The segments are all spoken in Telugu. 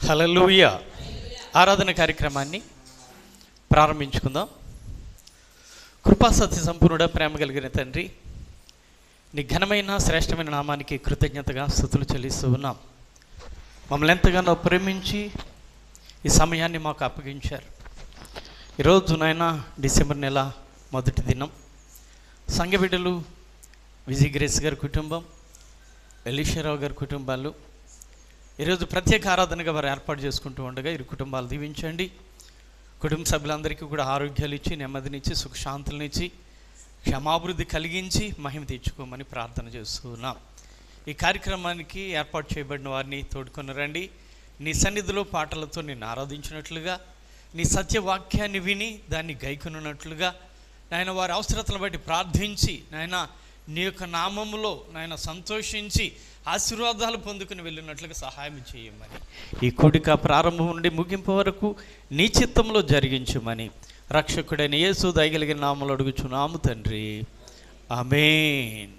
హల్లెలూయా. ఆరాధన కార్యక్రమాన్ని ప్రారంభించుకుందాం. కృపాసత్య సంపూర్ణుడ, ప్రేమ కలిగిన తండ్రి, నీ ఘనమైన శ్రేష్టమైన నామానికి కృతజ్ఞతగా స్తుతులు చెల్లిస్తూ ఉన్నాం. మమ్మల్ని ఎంతగానో ప్రేమించి ఈ సమయాన్ని మాకు అప్పగించారు. ఈరోజు నాయన డిసెంబర్ నెల మొదటి దినం. సంఘ బిడ్డలు విజయ్ గ్రేస్ గారి కుటుంబం, ఎలీషారావు గారి కుటుంబాలు ఈరోజు ప్రత్యేక ఆరాధనగా వారు ఏర్పాటు చేసుకుంటూ ఉండగా ఇరు కుటుంబాలు దీవించండి. కుటుంబ సభ్యులందరికీ కూడా ఆరోగ్యాలు ఇచ్చి, నెమ్మదినిచ్చి, సుఖశాంతులనిచ్చి, క్షమాభివృద్ధి కలిగించి మహిమ తెచ్చుకోమని ప్రార్థన చేస్తున్నాం. ఈ కార్యక్రమానికి ఏర్పాటు చేయబడిన వారిని తోడుకొని రండి. నీ సన్నిధిలో పాటలతో నిన్ను ఆరాధించినట్లుగా, నీ సత్యవాక్యాన్ని విని దాన్ని గైకొనున్నట్లుగా నాయన వారి అవసరతలను బట్టి ప్రార్థించి నాయన నీ యొక్క నామములో నాయన సంతోషించి ఆశీర్వాదాలు పొందుకుని వెళ్ళినట్లుగా సహాయం చేయమని, ఈ కూడిక ప్రారంభం నుండి ముగింపు వరకు నీ చిత్తంలో జరిగించమని రక్షకుడైన యేసు దయగలిగిన నామములో అడుగుచున్నాము తండ్రి, ఆమేన్.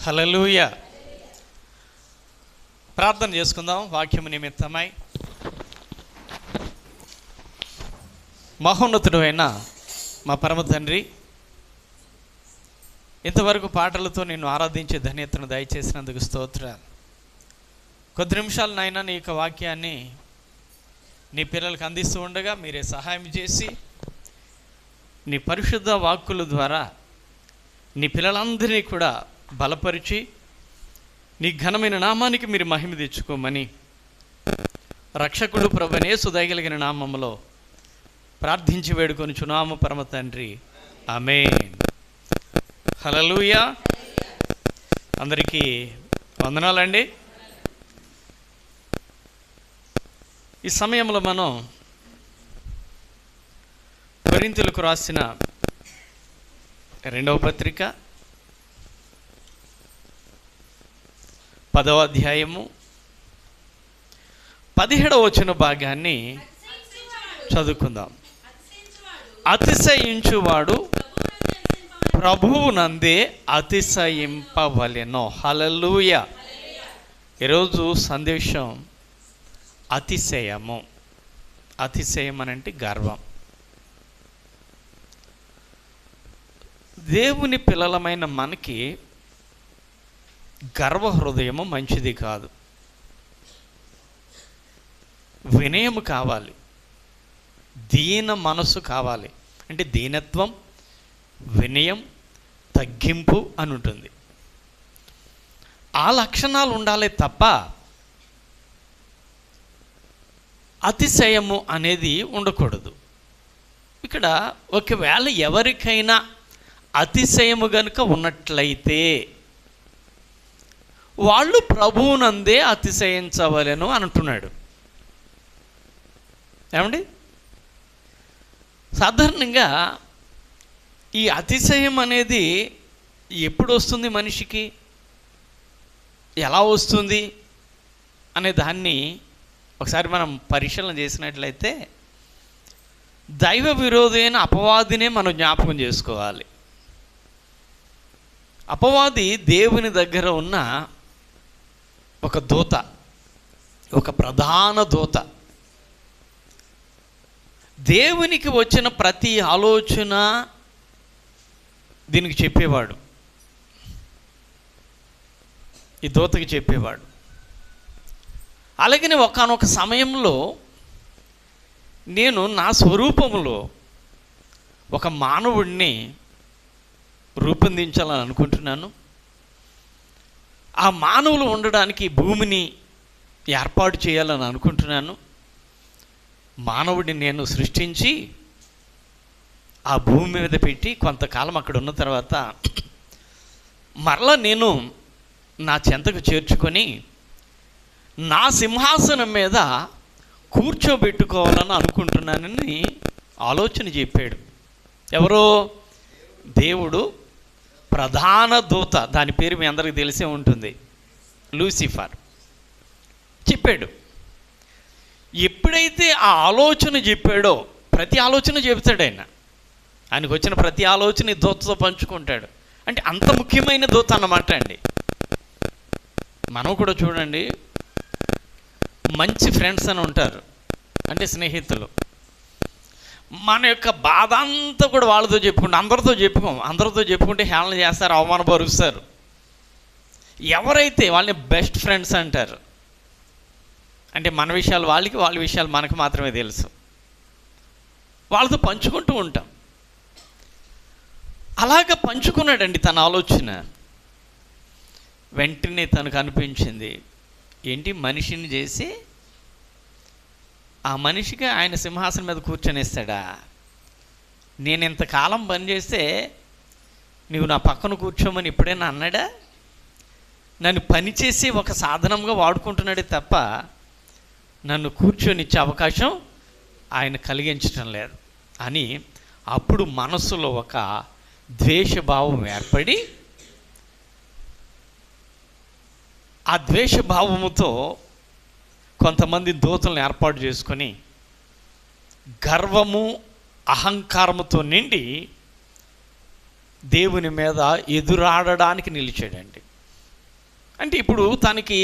హల్లెలూయా. ప్రార్థన చేసుకుందాం వాక్యము నిమిత్తమై. మహోన్నతుడు అయిన మా పరమ తండ్రి, ఇంతవరకు పాటలతో నిన్ను ఆరాధించే ధన్యతను దయచేసినందుకు స్తోత్రాలు. కొద్ది నిమిషాలు నాయన నీ యొక్క వాక్యాన్ని నీ పిల్లలకు అందిస్తూ ఉండగా మీరే సహాయం చేసి నీ పరిశుద్ధ వాక్కుల ద్వారా నీ పిల్లలందరినీ కూడా బలపరిచి నీ ఘనమైన నామానికి మీరు మహిమ తెచ్చుకోమని రక్షకుడు ప్రభువైన యేసు దయగలిగిన నామములో ప్రార్థించి వేడుకొనుచున్నాము పరమ తండ్రి, ఆమేన్. హల్లెలూయా. అందరికీ వందనాలండి. ఈ సమయంలో మనం కొరింథీయులకు రాసిన 2వ పత్రిక 10వ అధ్యాయము 17వ వచన భాగాన్ని చదువుకుందాం. అతిశయించువాడు ప్రభువునందే అతిశయింపవలెను. హల్లెలూయా. ఈరోజు సందేశం అతిశయము. అతిశయం అనంటే గర్వం. దేవుని పిల్లలమైన మనకి గర్వ హృదయము మంచిది కాదు. వినయము కావాలి, దీన మనసు కావాలి. అంటే దీనత్వం, వినయం, తగ్గింపు అని ఉంటుంది. ఆ లక్షణాలు ఉండాలి తప్ప అతిశయము అనేది ఉండకూడదు. ఇక్కడ ఒకవేళ ఎవరికైనా అతిశయము గనుక ఉన్నట్లయితే వాళ్ళు ప్రభువునందే అతిశయించవలెను అని అంటున్నాడు. ఏమండి, సాధారణంగా ఈ అతిశయం అనేది ఎప్పుడు వస్తుంది, మనిషికి ఎలా వస్తుంది అనే దాన్ని ఒకసారి మనం పరిశీలన చేసినట్లయితే దైవ విరోధైన అపవాదినే మనం జ్ఞాపకం చేసుకోవాలి. అపవాది దేవుని దగ్గర ఉన్న ఒక దూత, ఒక ప్రధాన దూత. దేవునికి వచ్చిన ప్రతి ఆలోచన దీనికి చెప్పేవాడు, ఈ దూతకి చెప్పేవాడు. అలాగనే ఒకానొక సమయంలో నేను నా స్వరూపంలో ఒక మానవుడిని రూపొందించాలని అనుకుంటున్నాను. ఆ మానవులు ఉండడానికి భూమిని ఏర్పాటు చేయాలని అనుకుంటున్నాను. మానవుడిని నేను సృష్టించి ఆ భూమి మీద పెట్టి కొంతకాలం అక్కడ ఉన్న తర్వాత మరలా నేను నా చెంతకు చేర్చుకొని నా సింహాసనం మీద కూర్చోబెట్టుకోవాలని అనుకుంటున్నానని ఆలోచన చెప్పాడు. ఎవరో? దేవుడు ప్రధాన దూత, దాని పేరు మీ అందరికీ తెలిసే ఉంటుంది, లూసిఫర్ చెప్పాడు. ఎప్పుడైతే ఆ ఆలోచన చెప్పాడో, ప్రతి ఆలోచన చెబుతాడు ఆయన. ఆయనకు వచ్చిన ప్రతి ఆలోచన ఈ దూతతో పంచుకుంటాడు. అంటే అంత ముఖ్యమైన దూత అన్నమాట అండి. మనం కూడా చూడండి, మంచి ఫ్రెండ్స్ అని ఉంటారు, అంటే స్నేహితులు. మన యొక్క బాధ అంతా కూడా వాళ్ళతో చెప్పుకుంటాం. అందరితో చెప్పుకుంటే హేళన చేస్తారు, అవమానపరుస్తారు. ఎవరైతే వాళ్ళని బెస్ట్ ఫ్రెండ్స్ అంటారు, అంటే మన విషయాలు వాళ్ళకి, వాళ్ళ విషయాలు మనకు మాత్రమే తెలుసు, వాళ్ళతో పంచుకుంటూ ఉంటాం. అలాగ పంచుకున్నాడండి తన ఆలోచన. వెంటనే తనకు అనిపించింది, ఏంటి మనిషిని చేసి ఆ మనిషికి ఆయన సింహాసనం మీద కూర్చొనిస్తాడా? నేను ఇంతకాలం పనిచేస్తే నువ్వు నా పక్కన కూర్చోమని ఎప్పుడైనా అన్నాడా? నన్ను పనిచేసి ఒక సాధనంగా వాడుకుంటున్నాడే తప్ప నన్ను కూర్చొనిచ్చే అవకాశం ఆయన కలిగించడం లేదు అని అప్పుడు మనసులో ఒక ద్వేషభావం ఏర్పడి, ఆ ద్వేషభావముతో కొంతమంది దూతలను ఏర్పాటు చేసుకొని గర్వము, అహంకారముతో నిండి దేవుని మీద ఎదురాడడానికి నిలిచాడండి. అంటే ఇప్పుడు తనకి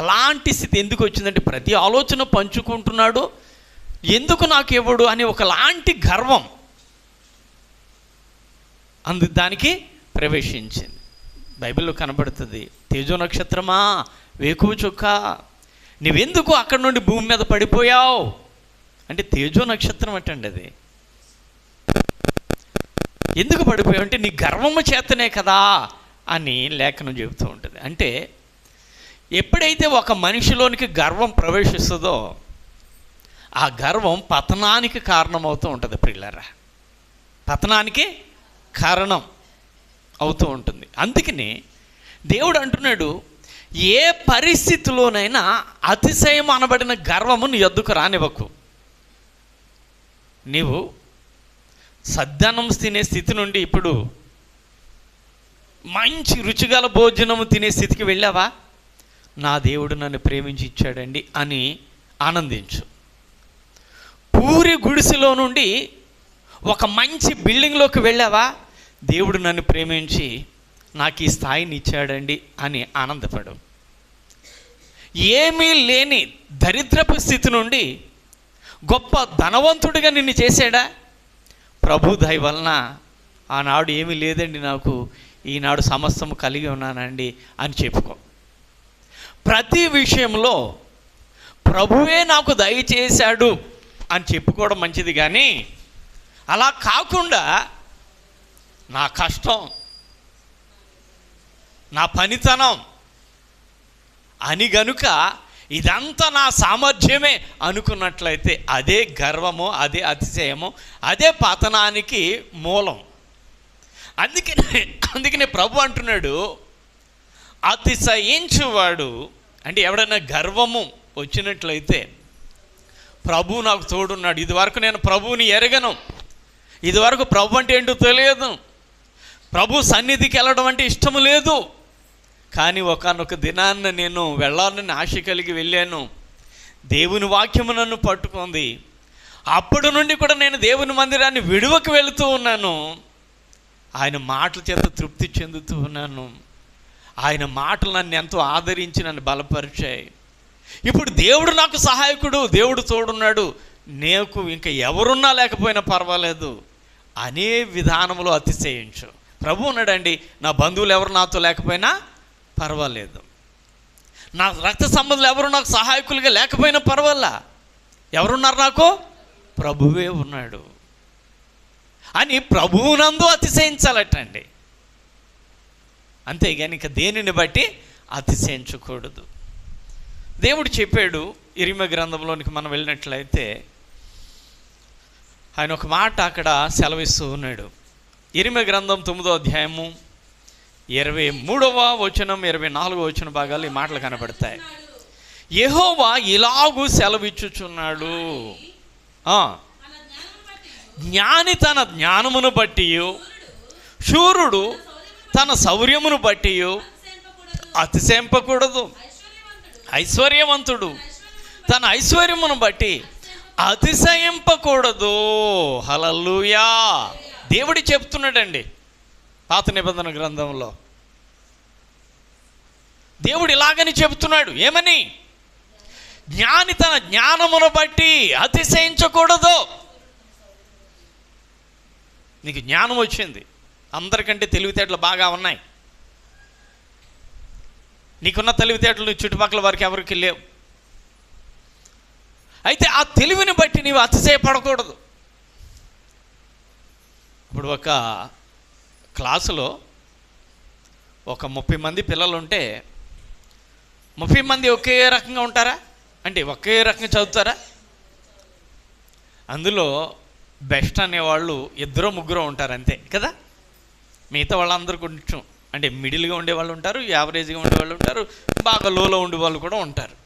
అలాంటి స్థితి ఎందుకు వచ్చిందంటే, ప్రతి ఆలోచన పంచుకుంటున్నాడు, ఎందుకు నాకు ఇవ్వడు అని ఒకలాంటి గర్వం దానికి ప్రవేశించింది. బైబిల్లో కనబడుతుంది, తేజో నక్షత్రమా, వేకువ చుక్క, నువ్వెందుకు అక్కడి నుండి భూమి మీద పడిపోయావు అంటే, తేజో నక్షత్రం అటండి అది. ఎందుకు పడిపోయావు అంటే, నీ గర్వము చేతనే కదా అని లేఖనం చెబుతూ ఉంటుంది. అంటే ఎప్పుడైతే ఒక మనిషిలోనికి గర్వం ప్రవేశిస్తుందో ఆ గర్వం పతనానికి కారణమవుతూ ఉంటుంది. ప్రియులారా, పతనానికి కారణం అవుతూ ఉంటుంది. అందుకని దేవుడు అంటున్నాడు, ఏ పరిస్థితిలోనైనా అతిశయం అనబడిన గర్వము నీ యొద్దకు రానివ్వకు. నీవు సద్దన్నం తినే స్థితి నుండి ఇప్పుడు మంచి రుచిగల భోజనము తినే స్థితికి వెళ్ళావా? నా దేవుడు నన్ను ప్రేమించి ఇచ్చాడండి అని ఆనందించు. పూరి గుడిసెలో నుండి ఒక మంచి బిల్డింగ్లోకి వెళ్ళావా? దేవుడు నన్ను ప్రేమించి నాకు ఈ స్థాయిని ఇచ్చాడండి అని ఆనందపడు. ఏమీ లేని దరిద్రపు స్థితి నుండి గొప్ప ధనవంతుడిగా నిన్ను చేశాడా? ప్రభు దయ వలన ఆనాడు ఏమీ లేదండి, నాకు ఈనాడు సమస్తము కలిగి ఉన్నానండి అని చెప్పుకో. ప్రతి విషయంలో ప్రభువే నాకు దయచేశాడు అని చెప్పుకోవడం మంచిది, కానీ అలా కాకుండా నా కష్టం, నా పనితనం అని గనుక ఇదంతా నా సామర్థ్యమే అనుకున్నట్లయితే అదే గర్వము, అదే అతిశయము, అదే పతనానికి మూలం. అందుకనే ప్రభు అంటున్నాడు, అతిశయించువాడు అంటే ఎవడైనా గర్వము వచ్చినట్లయితే ప్రభు నాకు తోడున్నాడు. ఇదివరకు నేను ప్రభువుని ఎరగను, ఇదివరకు ప్రభు అంటే ఏంటో తెలియదు, ప్రభు సన్నిధికి వెళ్ళడం అంటే ఇష్టము లేదు, కానీ ఒకానొక దినాన్న నేను వెళ్ళాలని ఆశ కలిగి వెళ్ళాను, దేవుని వాక్యము నన్ను పట్టుకుంది, అప్పటి నుండి కూడా నేను దేవుని మందిరాన్ని విడువకు వెళుతూ ఉన్నాను, ఆయన మాటల చేత తృప్తి చెందుతూ ఉన్నాను, ఆయన మాటలు నన్ను ఎంతో ఆదరించి నన్ను బలపరిచాయి, ఇప్పుడు దేవుడు నాకు సహాయకుడు, దేవుడు తోడున్నాడు, నాకు ఇంకా ఎవరున్నా లేకపోయినా పర్వాలేదు అనే విధానంలో అతిశయించు. ప్రభు ఉన్నాడండి, నా బంధువులు ఎవరు నాతో లేకపోయినా పర్వాలేదు, నా రక్త సంబంధులు ఎవరు నాకు సహాయకులుగా లేకపోయినా పర్వాలా, ఎవరున్నారు నాకు? ప్రభువే ఉన్నాడు అని ప్రభువునందు అతిశయించాలటండి. అంతేగాని ఇక దేనిని బట్టి అతిశయించకూడదు. దేవుడు చెప్పాడు ఇర్మీయా గ్రంథంలోనికి మనం వెళ్ళినట్లయితే ఆయన ఒక మాట అక్కడ సెలవిస్తూ ఉన్నాడు. ఇర్మీయా గ్రంథం 9వ అధ్యాయము 23వ వచనం 24వ వచన భాగాలు ఈ మాటలు కనబడతాయి. యెహోవా ఇలాగూ సెలవిచ్చుచున్నాడు, జ్ఞాని తన జ్ఞానమును బట్టి, శూరుడు తన శౌర్యమును బట్టి అతిశయింపకూడదు, ఐశ్వర్యవంతుడు తన ఐశ్వర్యమును బట్టి అతిశయింపకూడదు. హల్లెలూయా. దేవుడు చెప్తున్నాడండి పాత నిబంధన గ్రంథంలో, దేవుడు ఇలాగని చెబుతున్నాడు. ఏమని? జ్ఞాని తన జ్ఞానమును బట్టి అతిశయించకూడదు. నీకు జ్ఞానం వచ్చింది, అందరికంటే తెలివితేటలు బాగా ఉన్నాయి, నీకున్న తెలివితేటలు చుట్టుపక్కల వారికి ఎవరికి లేవు. అయితే ఆ తెలివిని బట్టి నీవు అతిశయపడకూడదు. ఇప్పుడు ఒక క్లాసులో ఒక 30 మంది పిల్లలు ఉంటే 30 మంది ఒకే రకంగా ఉంటారా? అంటే ఒకే రకంగా చదువుతారా? అందులో బెస్ట్ అనేవాళ్ళు 2-3 ఉంటారు అంతే కదా. మిగతా వాళ్ళందరూ కొంచెం అంటే మిడిల్గా ఉండేవాళ్ళు ఉంటారు, యావరేజ్గా ఉండేవాళ్ళు ఉంటారు, బాగా లోలో ఉండేవాళ్ళు కూడా ఉంటారు.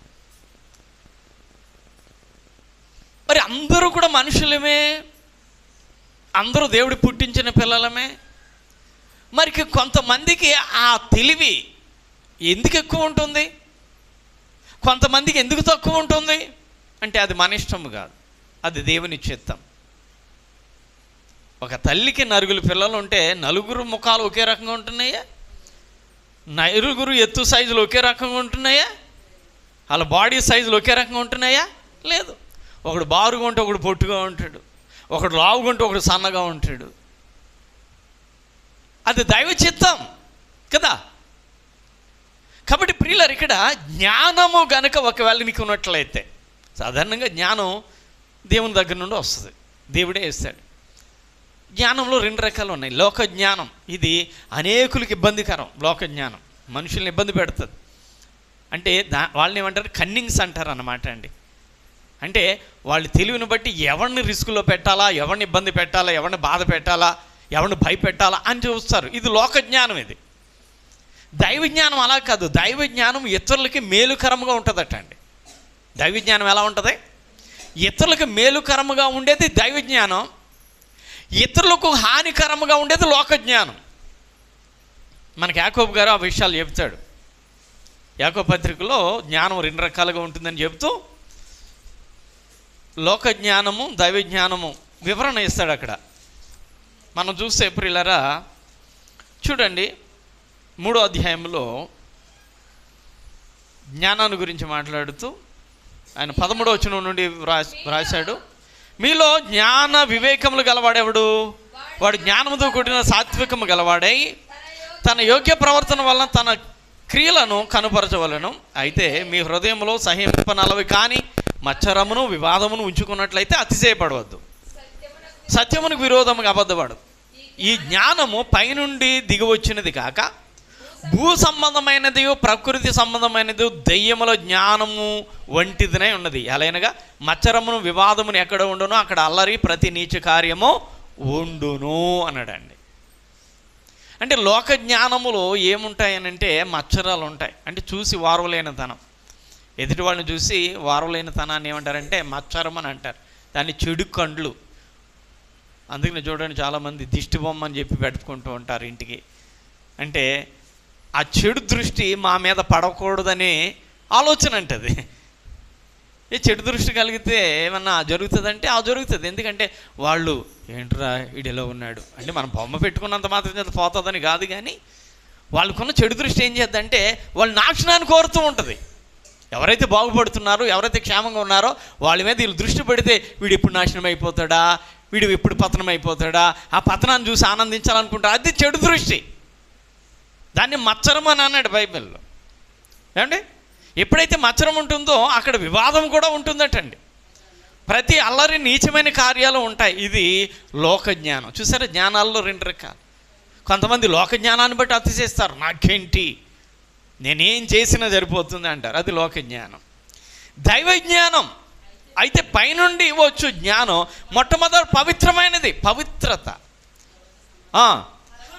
మరి అందరూ కూడా మనుషులమే, అందరూ దేవుడు పుట్టించిన పిల్లలమే. మరి కొంతమందికి ఆ తెలివి ఎందుకు ఎక్కువ ఉంటుంది, కొంతమందికి ఎందుకు తక్కువ ఉంటుంది అంటే అది మన ఇష్టము కాదు, అది దేవుని చిత్తం. ఒక తల్లికి 9 పిల్లలు ఉంటే 9 ముఖాలు ఒకే రకంగా ఉంటున్నాయా? 9 ఎత్తు సైజులు ఒకే రకంగా ఉంటున్నాయా? వాళ్ళ బాడీ సైజులు ఒకే రకంగా ఉంటున్నాయా? లేదు. ఒకడు బారుగా ఉంటే ఒకడు పొట్టుగా ఉంటాడు, ఒకడు లావుగా ఉంటే ఒకడు సన్నగా ఉంటాడు. అది దైవ చిత్తం కదా. కాబట్టి ప్రియులారు, ఇక్కడ జ్ఞానము గనక ఒకవేళ నీకు ఉన్నట్లయితే, సాధారణంగా జ్ఞానం దేవుని దగ్గర నుండి వస్తుంది, దేవుడే ఇస్తాడు. జ్ఞానంలో 2 రకాలు ఉన్నాయి. లోక జ్ఞానం, ఇది అనేకులకు ఇబ్బందికరం. లోక జ్ఞానం మనుషుల్ని ఇబ్బంది పెడుతుంది. అంటే వాళ్ళని ఏమంటారు, కన్నింగ్స్ అంటారు అన్నమాట అండి. అంటే వాళ్ళు తెలివిని బట్టి ఎవరిని రిస్కులో పెట్టాలా, ఎవరిని ఇబ్బంది పెట్టాలా, ఎవరిని బాధ పెట్టాలా, ఎవరిని భయపెట్టాలా అని చూస్తారు. ఇది లోక జ్ఞానం. ఇది దైవ జ్ఞానం అలా కాదు. దైవ జ్ఞానం ఇతరులకి మేలుకరంగా ఉంటుందట అండి. దైవ జ్ఞానం ఎలా ఉంటుంది? ఇతరులకు మేలుకరముగా ఉండేది దైవ జ్ఞానం, ఇతరులకు హానికరముగా ఉండేది లోక జ్ఞానం. మనకి యాకోబు గారు ఆ విషయాలు చెప్తాడు. యాకోబు పత్రికలో జ్ఞానం 2 రకాలుగా ఉంటుందని చెబుతూ లోక జ్ఞానము, దైవ జ్ఞానము వివరణ ఇస్తాడు అక్కడ. మనం చూస్తే ప్రియులారా చూడండి, 3వ అధ్యాయంలో జ్ఞానాన్ని గురించి మాట్లాడుతూ ఆయన 13వ వచనం నుండి రాశాడు, మీలో జ్ఞాన వివేకములు గలవాడెవడు? వాడు జ్ఞానముతో కూడిన సాత్వికము గలవాడై తన యోగ్య ప్రవర్తన వలన తన క్రియలను కనుపరచవలను. అయితే మీ హృదయంలో సహింపనలవి కానీ మచ్చరమును వివాదమును ఉంచుకున్నట్లయితే అతిశయపడవద్దు. సత్యమునకు విరోధముగా అబద్ధపడు. ఈ జ్ఞానము పైనుండి దిగి వచ్చినది కాక భూ సంబంధమైనది, ప్రకృతి సంబంధమైనది, దెయ్యముల జ్ఞానము వంటిదినే ఉన్నది. ఎలాగనగా మచ్చరమును వివాదమును ఎక్కడ ఉండునో అక్కడ అల్లరి ప్రతి నీచ కార్యము ఉండును అన్నాడండి. అంటే లోక జ్ఞానములో ఏముంటాయనంటే మచ్చరాలు ఉంటాయి. అంటే చూసి వారవలేని తనం, ఎదుటి వాళ్ళని చూసి వారవలేని తనాన్ని ఏమంటారంటే మచ్చరం అని అంటారు. దాన్ని చెడు కండ్లు. అందుకని చూడండి చాలామంది దిష్టి బొమ్మ అని చెప్పి పెట్టుకుంటూ ఉంటారు ఇంటికి. అంటే ఆ చెడు దృష్టి మా మీద పడకూడదనే ఆలోచన అంటది. ఈ చెడు దృష్టి కలిగితే ఏమన్నా జరుగుతుందంటే ఆ జరుగుతుంది. ఎందుకంటే వాళ్ళు ఏంట్రా వీడిలో ఉన్నాడు అంటే మనం బొమ్మ పెట్టుకున్నంత మాత్రం చేత పోతుందని కాదు, కానీ వాళ్ళకున్న చెడు దృష్టి ఏం చేద్దంటే వాళ్ళు నాశనాన్ని కోరుతూ ఉంటుంది. ఎవరైతే బాగుపడుతున్నారో, ఎవరైతే క్షేమంగా ఉన్నారో వాళ్ళ మీద వీళ్ళు దృష్టి పెడితే వీడు ఎప్పుడు నాశనం అయిపోతాడా, వీడు ఎప్పుడు పతనం అయిపోతాడా, ఆ పతనాన్ని చూసి ఆనందించాలనుకుంటారు. అది చెడు దృష్టి. దాన్ని మచ్చరం అని అన్నాడు బైబిల్లో. ఏమండి, ఎప్పుడైతే మచ్చరం ఉంటుందో అక్కడ వివాదం కూడా ఉంటుందటండి. ప్రతి అల్లరి నీచమైన కార్యాలు ఉంటాయి. ఇది లోక జ్ఞానం. చూసారా, జ్ఞానాల్లో 2 రకాలు. కొంతమంది లోక జ్ఞానాన్ని బట్టి అతిశయిస్తారు. నాకేంటి, నేనేం చేసినా సరిపోతుంది అంటారు. అది లోక జ్ఞానం. దైవ జ్ఞానం అయితే పైనుండి వచ్చు జ్ఞానం మొట్టమొదటి పవిత్రమైనది, పవిత్రత.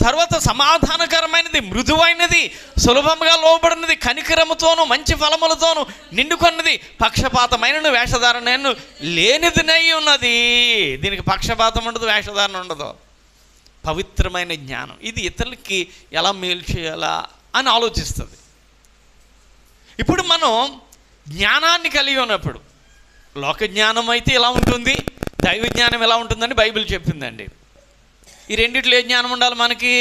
తర్వాత సమాధానకరమైనది, మృదువైనది, సులభంగా లోబడినది, కనికరముతోను మంచి ఫలములతోను నిండుకొన్నది, పక్షపాతమైన వేషధారణ లేనిదినై ఉన్నది. దీనికి పక్షపాతం ఉండదు, వేషధారణ ఉండదు. పవిత్రమైన జ్ఞానం ఇది ఇతరులకి ఎలా మేలు చేయాలా అని ఆలోచిస్తుంది. ఇప్పుడు మనం జ్ఞానాన్ని కలిగి ఉన్నప్పుడు లోక జ్ఞానం అయితే ఎలా ఉంటుంది, దైవ జ్ఞానం ఎలా ఉంటుందని బైబిల్ చెప్పిందండి. ఈ రెండిట్లో ఏ జ్ఞానం ఉండాలి మనకి?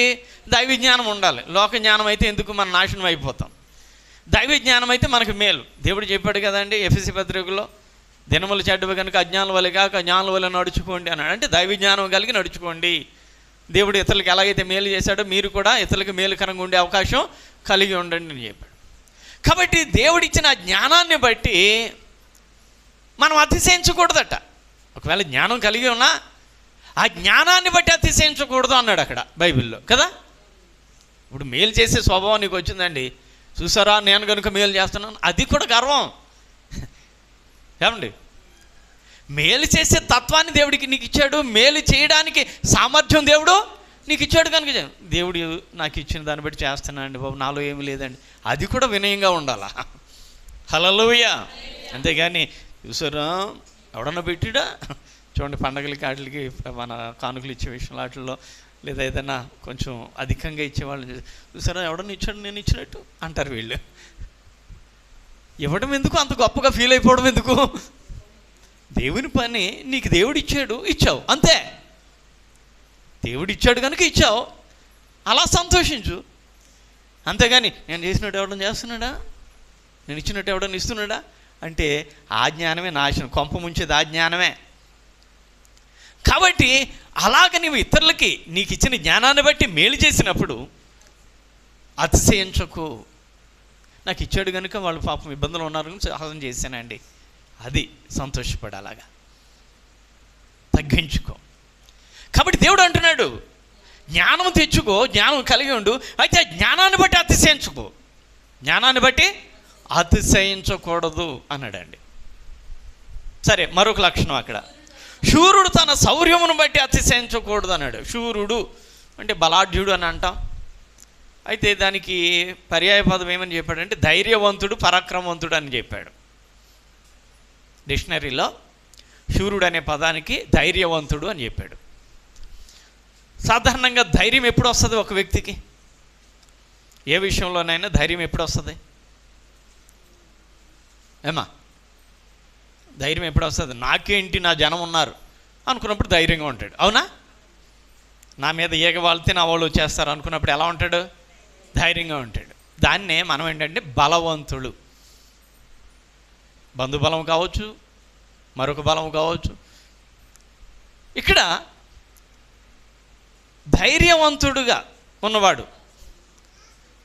దైవ జ్ఞానం ఉండాలి. లోక జ్ఞానం అయితే ఎందుకు, మనం నాశనం అయిపోతాం. దైవ జ్ఞానం అయితే మనకు మేలు. దేవుడు చెప్పాడు కదండి ఎఫెసీ పత్రికలో, దినములు చెడ్డవి కనుక అజ్ఞానం వల్ల కాక జ్ఞానం వల్ల నడుచుకోండి అన్నాడు. అంటే దైవ జ్ఞానం కలిగి నడుచుకోండి. దేవుడు ఇతరులకు ఎలాగైతే మేలు చేశాడో మీరు కూడా ఇతరులకు మేలుకరంగా ఉండే అవకాశం కలిగి ఉండండి అని చెప్పాడు. కాబట్టి దేవుడిచ్చిన జ్ఞానాన్ని బట్టి మనం అతిశయించకూడదట. ఒకవేళ జ్ఞానం కలిగి ఉన్నా ఆ జ్ఞానాన్ని బట్టి అతిశయించకూడదు అన్నాడు అక్కడ బైబిల్లో కదా. ఇప్పుడు మేలు చేసే స్వభావం నీకు వచ్చిందండి, చూసారా నేను కనుక మేలు చేస్తున్నాను, అది కూడా గర్వం. ఏమండి, మేలు చేసే తత్వాన్ని దేవుడికి నీకు ఇచ్చాడు, మేలు చేయడానికి సామర్థ్యం దేవుడు నీకు ఇచ్చాడు కనుక దేవుడు నాకు ఇచ్చిన దాన్ని బట్టి చేస్తున్నానండి బాబు, నాలో ఏమి లేదండి, అది కూడా వినయంగా ఉండాలా. హల్లెలూయా. అంతేగాని చూసారా ఎవడన్నా పెట్టిడా, చూడండి పండగలకి వాటికి మన కానుకలు ఇచ్చే విషయంలో వాటిల్లో లేదా ఏదైనా కొంచెం అధికంగా ఇచ్చేవాళ్ళని చూసారా ఎవడన్నా ఇచ్చాడు నేను ఇచ్చినట్టు అంటారు వీళ్ళు. ఇవ్వడం ఎందుకు, అంత గొప్పగా ఫీల్ అయిపోవడం ఎందుకు? దేవుని పని నీకు దేవుడు ఇచ్చాడు, ఇచ్చావు అంతే. దేవుడు ఇచ్చాడు కనుక ఇచ్చావు, అలా సంతోషించు. అంతేగాని నేను చేసినట్టు ఎవడన్నా చేస్తున్నాడా, నేను ఇచ్చినట్టు ఎవడన్నా ఇస్తున్నాడా అంటే ఆ జ్ఞానమే నాశనం, కొంప ముంచేది ఆ జ్ఞానమే. కాబట్టి అలాగ నీవు ఇతరులకి నీకు ఇచ్చిన జ్ఞానాన్ని బట్టి మేలు చేసినప్పుడు అతిశయించకు. నాకు ఇచ్చాడు కనుక వాళ్ళు పాపం ఇబ్బందులు ఉన్నారు కనుక సహాయం చేశానండి, అది సంతోషపడాలాగా తగ్గించుకో. కాబట్టి దేవుడు అంటున్నాడు జ్ఞానం తెచ్చుకో, జ్ఞానం కలిగి ఉండు, అయితే జ్ఞానాన్ని బట్టి అతిశయించుకో, జ్ఞానాన్ని బట్టి అతిశయించకూడదు అన్నాడండి. సరే, మరొక లక్షణం అక్కడ, శూరుడు తన శౌర్యమును బట్టి అతిశయించకూడదు అన్నాడు. శూరుడు అంటే బలాఢ్యుడు అని అంటాం. అయితే దానికి పర్యాయ పదం ఏమని చెప్పాడంటే ధైర్యవంతుడు, పరాక్రమవంతుడు అని చెప్పాడు. డిక్షనరీలో శూరుడు అనే పదానికి ధైర్యవంతుడు అని చెప్పాడు. సాధారణంగా ధైర్యం ఎప్పుడు వస్తుంది ఒక వ్యక్తికి? ఏ విషయంలోనైనా ధైర్యం ఎప్పుడు వస్తుంది? ఏమా ధైర్యం ఎప్పుడు వస్తుంది? నాకేంటి, నా జనం ఉన్నారు అనుకున్నప్పుడు ధైర్యంగా ఉంటాడు. అవునా? నా మీద ఈగ వాళ్తే నా వాళ్ళు వచ్చేస్తారు అనుకున్నప్పుడు ఎలా ఉంటాడు? ధైర్యంగా ఉంటాడు. దాన్నే మనం ఏంటంటే బలవంతుడు. బంధుబలం కావచ్చు, మరొక బలం కావచ్చు. ఇక్కడ ధైర్యవంతుడుగా ఉన్నవాడు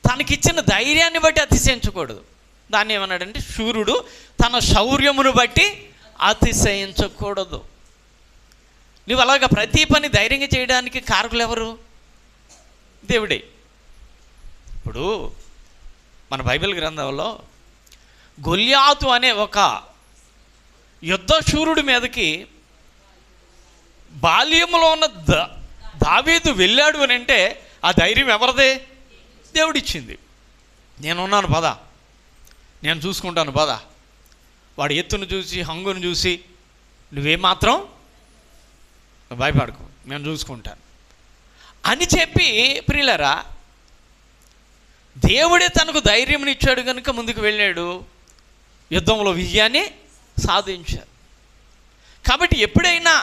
తనకిచ్చిన ధైర్యాన్ని బట్టి అతిశయించకూడదు. దాన్ని ఏమన్నాడంటే శూరుడు తన శౌర్యమును బట్టి అతిశయించకూడదు. నువ్వు అలాగా ప్రతి పని ధైర్యంగా చేయడానికి కారకులు ఎవరు? దేవుడే. ఇప్పుడు మన బైబిల్ గ్రంథంలో గొల్యాతు అనే ఒక యుద్ధ శూరుడి మీదకి బాల్యంలో ఉన్న దావీదు వెళ్ళాడు అని అంటే ఆ ధైర్యం ఎవరిదే? దేవుడిచ్చింది. నేనున్నాను పద, నేను చూసుకుంటాను పద, వాడి ఎత్తును చూసి హంగును చూసి నువ్వేమాత్రం భయపడకు, నేను చూసుకుంటాను అని చెప్పి ప్రియులరా దేవుడే తనకు ధైర్యం ఇచ్చాడు కనుక ముందుకు వెళ్ళాడు, యుద్ధంలో విజయాన్ని సాధించారు. కాబట్టి ఎప్పుడైనా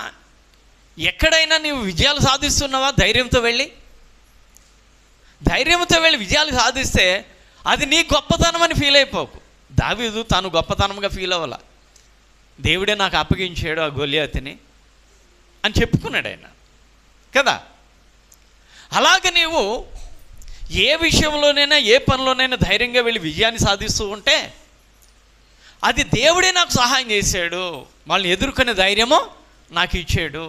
ఎక్కడైనా నీవు విజయాలు సాధిస్తున్నావా? ధైర్యంతో వెళ్ళి విజయాలు సాధిస్తే అది నీ గొప్పతనం అని ఫీల్ అయిపోకు. దావీదు తాను గొప్పతనంగా ఫీల్ అవ్వాల. దేవుడే నాకు అప్పగించాడు ఆ గొల్యాతుని అని చెప్పుకున్నాడు ఆయన కదా. అలాగే నీవు ఏ విషయంలోనైనా ఏ పనిలోనైనా ధైర్యంగా వెళ్ళి విజయాన్ని సాధిస్తూ ఉంటే అది దేవుడే నాకు సహాయం చేశాడు, వాళ్ళని ఎదుర్కొనే ధైర్యము నాకు ఇచ్చాడు,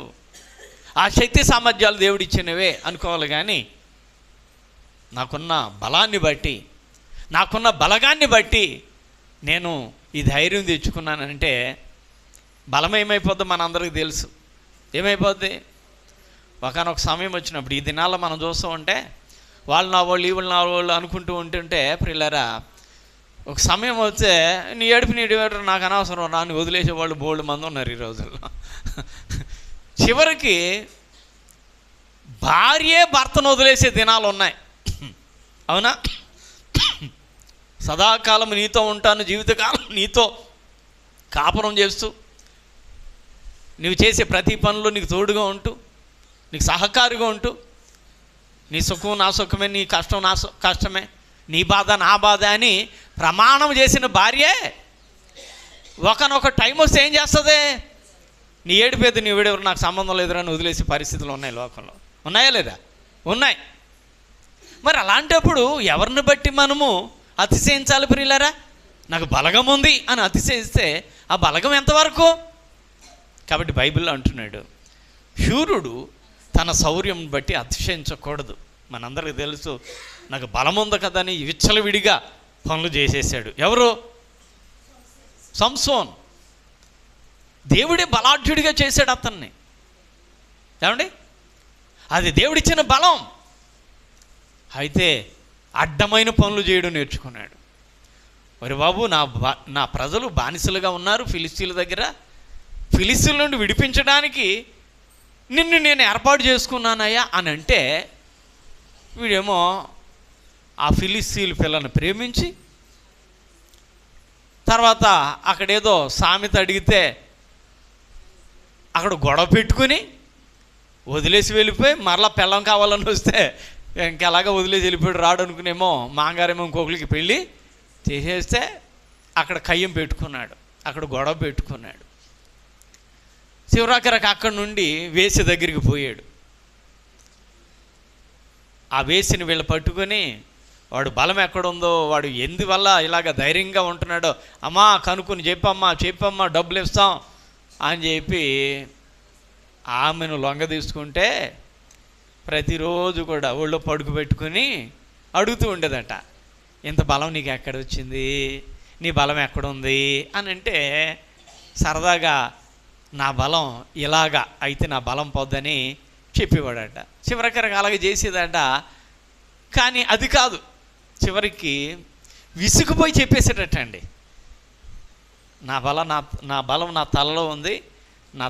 ఆ శక్తి సామర్థ్యాలు దేవుడు ఇచ్చినవే అనుకోవాలి. కానీ నాకున్న బలాన్ని బట్టి, నాకున్న బలగాన్ని బట్టి నేను ఈ ధైర్యం తెచ్చుకున్నానంటే బలం ఏమైపోద్దో మనందరికీ తెలుసు. ఏమైపోద్ది? ఒకనొక సమయం వచ్చినప్పుడు ఈ దినాల్లో మనం చూస్తూ ఉంటే వాళ్ళు నా వాళ్ళు, ఈ వాళ్ళు నా వాళ్ళు అనుకుంటూ ఉంటుంటే ప్రియులారా, ఒక సమయం వస్తే నీ ఏడుపు నాకు అనవసరం, నాన్ని వదిలేసేవాళ్ళు బోల్డ్ మంది ఉన్నారు ఈ రోజుల్లో. చివరికి భార్యే భర్తను వదిలేసే దినాలు ఉన్నాయి. అవునా? సదాకాలం నీతో ఉంటాను, జీవితకాలం నీతో కాపురం చేస్తూ నువ్వు చేసే ప్రతి పనిలో నీకు తోడుగా ఉంటూ, నీకు సహకారిగా ఉంటూ, నీ సుఖం నా సుఖమే, నీ కష్టం నా కష్టమే, నీ బాధ నా బాధ అని ప్రమాణం చేసిన భార్యే ఒకనొక టైం వస్తే ఏం చేస్తుంది? నీ ఏడిపోతే నీ వీడెవరు, నాకు సంబంధం లేదురని వదిలేసే పరిస్థితులు ఉన్నాయి లోకంలో. ఉన్నాయా లేదా? ఉన్నాయి. మరి అలాంటప్పుడు ఎవరిని బట్టి మనము అతిశయించాలి ప్రియులారా? నాకు బలగం ఉంది అని అతిశయిస్తే ఆ బలగం ఎంతవరకు? కాబట్టి బైబిల్లో అంటున్నాడు శూరుడు తన శౌర్యం బట్టి అతిశయించకూడదు. మనందరికీ తెలుసు, నాకు బలం ఉంది కదా అని విచ్చలవిడిగా పనులు చేసేసాడు. ఎవరు? సంసోన్. దేవుడే బలాఢ్యుడిగా చేశాడు అతన్ని. ఏమండి? అది దేవుడిచ్చిన బలం. అయితే అడ్డమైన పనులు చేయడం నేర్చుకున్నాడు. మరి బాబు, నా ప్రజలు బానిసలుగా ఉన్నారు ఫిలిస్తీన్ల దగ్గర, ఫిలిస్తీన్ల నుండి విడిపించడానికి నిన్ను నేను ఏర్పాటు చేసుకున్నానయ్యా అని అంటే వీడేమో ఆ ఫిలిస్తీన్ల పిల్లని ప్రేమించి తర్వాత అక్కడేదో సామెత అడిగితే అక్కడ గొడవ పెట్టుకుని వదిలేసి వెళ్ళిపోయి మరలా పిల్లం కావాలని వస్తే ఇంకెలాగా వదిలేసి వెళ్ళిపోయాడు, రాడు అనుకునేమో మాంగారేమో ఇంకొకరికి పెళ్ళి చేసేస్తే అక్కడ కయ్యం పెట్టుకున్నాడు, అక్కడ గొడవ పెట్టుకున్నాడు. శివరాకరకు అక్కడి నుండి వేసి దగ్గరికి పోయాడు. ఆ వేసిని వీళ్ళు పట్టుకొని వాడు బలం ఎక్కడుందో, వాడు ఎందువల్ల ఇలాగ ధైర్యంగా ఉంటున్నాడో అమ్మా కనుక్కొని చెప్పమ్మా డబ్బులు ఇస్తాం అని చెప్పి ఆమెను లొంగ తీసుకుంటే ప్రతిరోజు కూడా ఒళ్ళో పడుకు పెట్టుకుని అడుగుతూ ఉండేదట, ఇంత బలం నీకు ఎక్కడ వచ్చింది, నీ బలం ఎక్కడుంది అని అంటే సరదాగా నా బలం ఇలాగా అయితే నా బలం పోద్దని చెప్పేవాడట. చివరికి అలాగే చేసేదట. కానీ అది కాదు, చివరికి విసుగుపోయి చెప్పేసేటట్టండి, నా బలం నా తలలో ఉంది, నా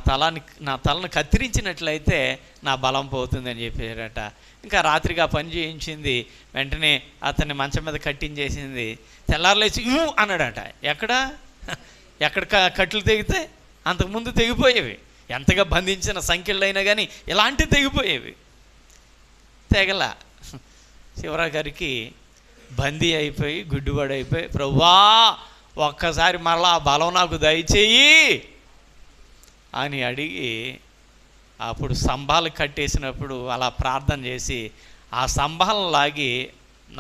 తలను కత్తిరించినట్లయితే నా బలం పోతుందని చెప్పారట. ఇంకా రాత్రిగా పని చేయించింది, వెంటనే అతన్ని మంచం మీద కట్టించేసింది. తెల్లారలేసి అన్నాడట. ఎక్కడ కట్లు తెగితే అంతకుముందు తెగిపోయేవి, ఎంతగా బంధించిన సంఖ్యలైనా కానీ ఇలాంటివి తెగిపోయేవి. తెగల చివరాఖరికి బందీ అయిపోయి గుడ్డుబడైపోయి, ప్రభువా ఒక్కసారి మరలా ఆ బలం నాకు దయచేయి అని అడిగి, అప్పుడు స్తంభాలు కట్టేసినప్పుడు అలా ప్రార్థన చేసి ఆ స్తంభాలను లాగి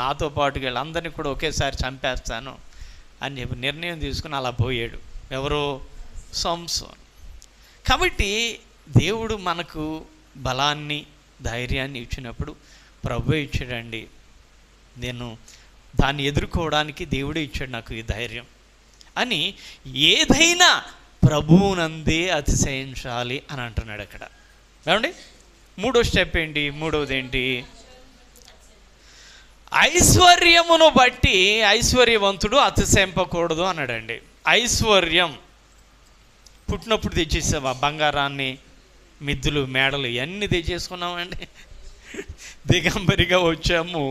నాతో పాటు వీళ్ళందరినీ కూడా ఒకేసారి చంపేస్తాను అని చెప్పి నిర్ణయం తీసుకుని అలా పోయాడు. ఎవరు? సంసోన్. కాబట్టి దేవుడు మనకు బలాన్ని ధైర్యాన్ని ఇచ్చినప్పుడు ప్రభువే ఇచ్చాడండి. నేను దాన్ని ఎదుర్కోవడానికి దేవుడే ఇచ్చాడు నాకు ఈ ధైర్యం అని. ఏదైనా ప్రభువునందే అతిశయించాలి అని అంటున్నాడు అక్కడ. ఏమండి? మూడో స్టెప్ ఏంటి? మూడవది ఏంటి? ఐశ్వర్యమును బట్టి ఐశ్వర్యవంతుడు అతిశయింపకూడదు అన్నాడండి. ఐశ్వర్యం పుట్టినప్పుడు తెచ్చేసావా? బంగారాన్ని, మిద్దులు, మేడలు ఇవన్నీ తెచ్చేసుకున్నామండి. దిగంబరిగా వచ్చాము,